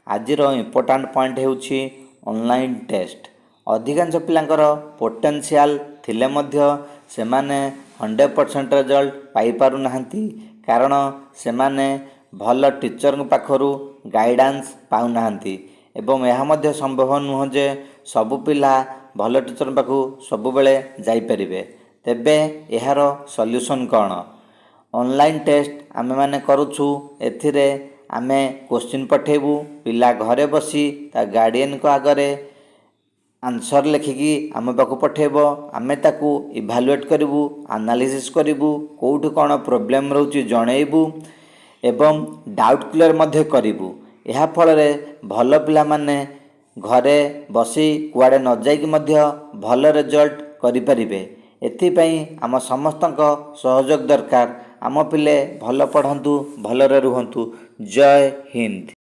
आजिर important point हेउछि online test. अधिकांश पिलांकर potential थिले मध्य सेमाने 100% result पाई पारु नाहंती, कारण सेमाने भल टीचर पाखरु गाइडेंस पाउ नाहंती। एवं यह मध्य संभव नुह जे सबु पिला भल टीचर पाखु सबु बेले जाई परिबे। तेबे एहार सॉल्यूशन कौन? ऑनलाइन टेस्ट आमे माने करूछु। एथिरे आमे क्वेश्चन पठेबू, पिला घरे बसी ता गार्डियन को आगरे आंसर लिखिकी आम पाखु पठेबो। आमे ताकू इभालुएट करिवु, एनालिसिस करिवु, कोउठ कौन प्रॉब्लम रहउची जणेबू एवं डाउट क्लियर मध्य करिवु। एहा फलरे भल पिला माने घरे बसी कुआडे न जाइक मध्य भल रिजल्ट करि परिबे। एथिपई आम समस्तक सहयोग दरकार। आम पिले भल पढ़ंतु, भलरे रुहंतु। जय हिंद।